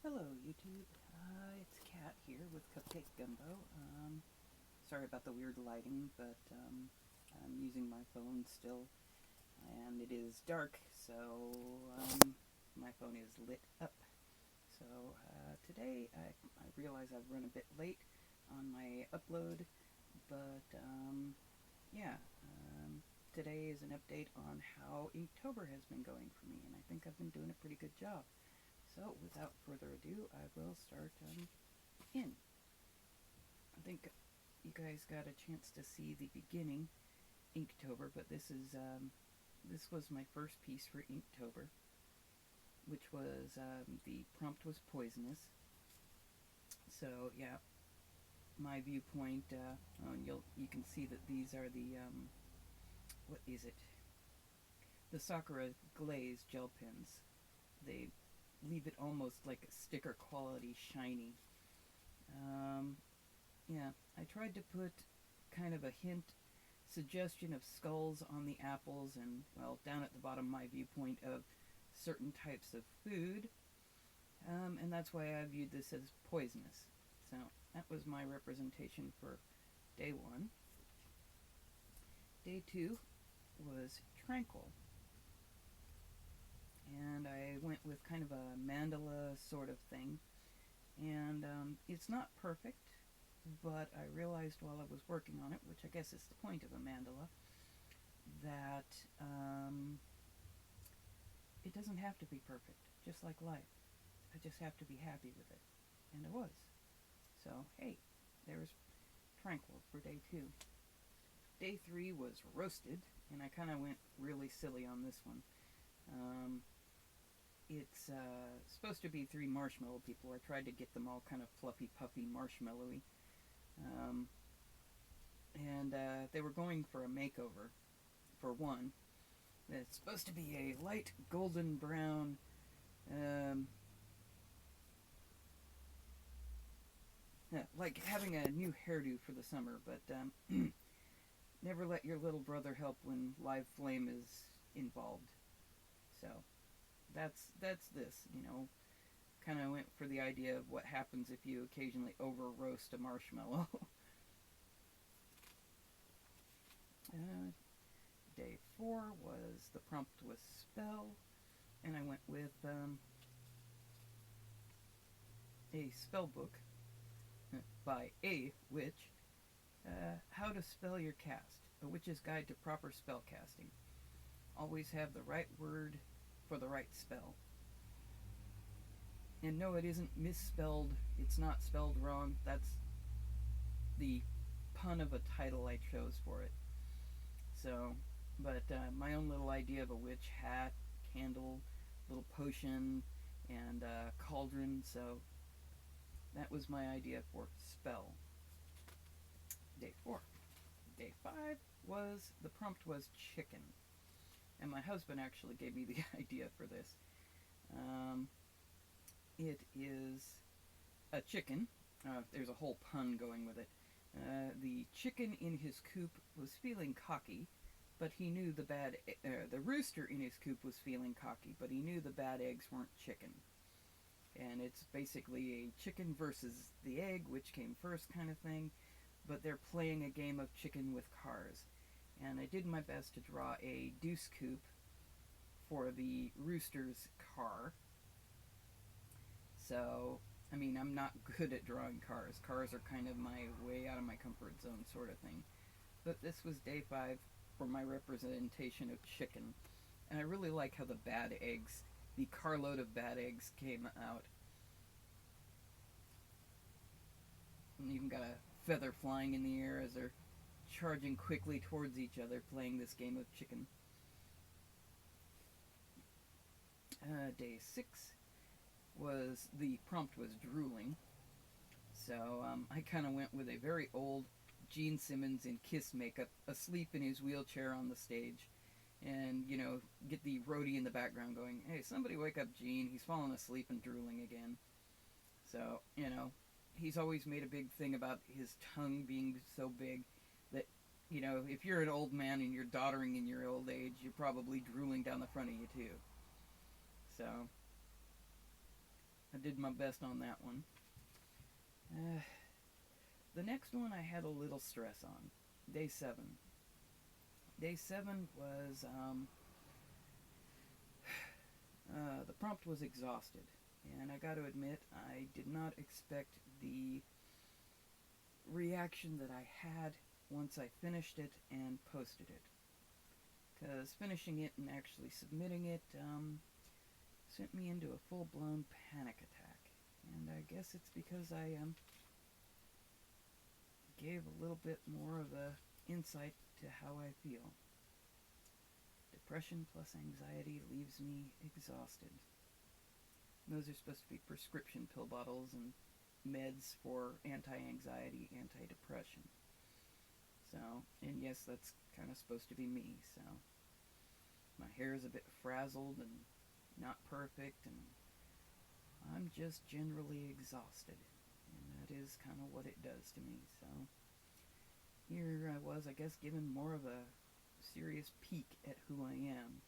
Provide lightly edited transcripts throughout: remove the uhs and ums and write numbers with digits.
Hello, YouTube. It's Kat here with Cupcake Gumbo. Sorry about the weird lighting, but I'm using my phone still, and it is dark, so my phone is lit up. So today I realize I've run a bit late on my upload, but yeah, today is an update on how Inktober has been going for me, and I think I've been doing a pretty good job. So, without further ado, I will start in. I think you guys got a chance to see the beginning Inktober, but this was my first piece for Inktober, which was the prompt was poisonous. So yeah, my viewpoint. And you can see that these are the what is it? The Sakura glaze gel pens. They leave it almost like a sticker quality shiny. Um, yeah, I tried to put kind of a hint, suggestion of skulls on the apples, and, well, down at the bottom, my viewpoint of certain types of food. And that's why I viewed this as poisonous. So that was my representation for day one. Day two was tranquil. And I went with kind of a mandala sort of thing. And it's not perfect, but I realized while I was working on it, which I guess is the point of a mandala, that it doesn't have to be perfect, just like life. I just have to be happy with it. And I was. So, hey, there's tranquil for day two. Day three was roasted, and I kind of went really silly on this one. It's supposed to be 3 marshmallow people. I tried to get them all kind of fluffy, puffy, marshmallowy. Um, and they were going for a makeover for one. It's supposed to be a light golden brown, like having a new hairdo for the summer, but never let your little brother help when live flame is involved. So that's this. Kind of went for the idea of what happens if you occasionally over roast a marshmallow. Day four was the prompt was spell, and I went with a spell book by a witch. How to spell your cast: A Witch's Guide to Proper Spell Casting. Always have the right word for the right spell. And no, it isn't misspelled. It's not spelled wrong. That's the pun of a title I chose for it. So, but my own little idea of a witch: hat, candle, little potion, and cauldron. So that was my idea for spell. Day four. Day five was the prompt was chicken, and my husband actually gave me the idea for this. It is a chicken. There's a whole pun going with it. The chicken in his coop was feeling cocky, but he knew the rooster in his coop was feeling cocky, but he knew the bad eggs weren't chicken. And it's basically a chicken versus the egg, which came first kind of thing, but they're playing a game of chicken with cars. And I did my best to draw a deuce coupe for the rooster's car. So, I mean, I'm not good at drawing cars. Cars are kind of my way out of my comfort zone sort of thing. But this was day five for my representation of chicken. And I really like how the carload of bad eggs came out. And even got a feather flying in the air as they're charging quickly towards each other, playing this game of chicken. Day six was the prompt was drooling. So I kind of went with a very old Gene Simmons in Kiss makeup, asleep in his wheelchair on the stage. And, get the roadie in the background going, hey, somebody wake up Gene, he's fallen asleep and drooling again. So, he's always made a big thing about his tongue being so big that, if you're an old man and you're doddering in your old age, you're probably drooling down the front of you too. So, I did my best on that one. The next one I had a little stress on. Day 7. Day 7 was, the prompt was exhausted. And I gotta admit, I did not expect the reaction that I had once I finished it and posted it. Because finishing it and actually submitting it sent me into a full-blown panic attack. And I guess it's because I gave a little bit more of a insight to how I feel. Depression plus anxiety leaves me exhausted. And those are supposed to be prescription pill bottles and meds for anti-anxiety, anti-depression. So, and yes, that's kind of supposed to be me, so. My hair is a bit frazzled and not perfect, and I'm just generally exhausted. And that is kind of what it does to me, so. Here I was, I guess, given more of a serious peek at who I am.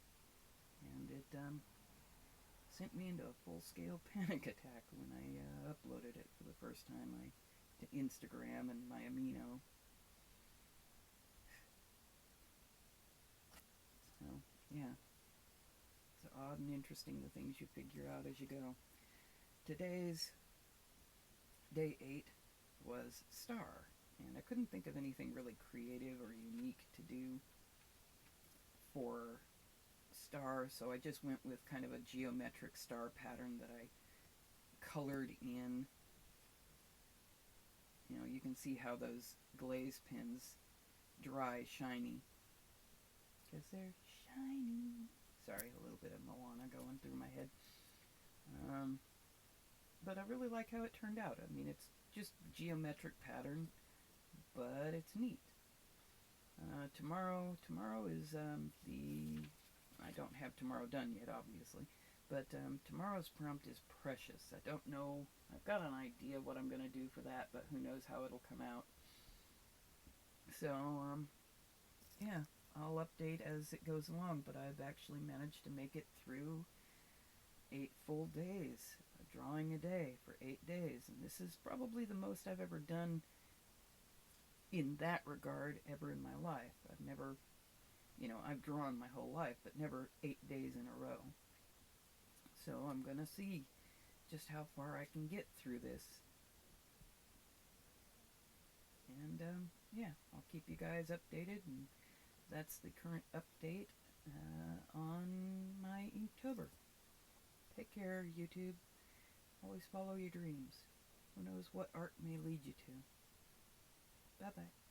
And it sent me into a full-scale panic attack when I uploaded it for the first time to Instagram and my Amino. So, yeah. It's odd and interesting the things you figure out as you go. Today's day 8 was star. And I couldn't think of anything really creative or unique to do for star, so I just went with kind of a geometric star pattern that I colored in. You know, you can see how those glaze pins dry shiny. Because they're shiny. Sorry, a little bit of Moana going through my head. But I really like how it turned out. I mean, it's just geometric pattern, but it's neat. Tomorrow is I don't have tomorrow done yet, obviously, but tomorrow's prompt is precious. I don't know, I've got an idea what I'm going to do for that, but who knows how it'll come out. So, yeah, I'll update as it goes along, but I've actually managed to make it through 8 full days, drawing a day for 8 days, and this is probably the most I've ever done in that regard ever in my life. I've never, I've drawn my whole life, but never 8 days in a row. So I'm gonna see just how far I can get through this. And, yeah, I'll keep you guys updated, and that's the current update on my Inktober. Take care, YouTube. Always follow your dreams. Who knows what art may lead you to. Bye-bye.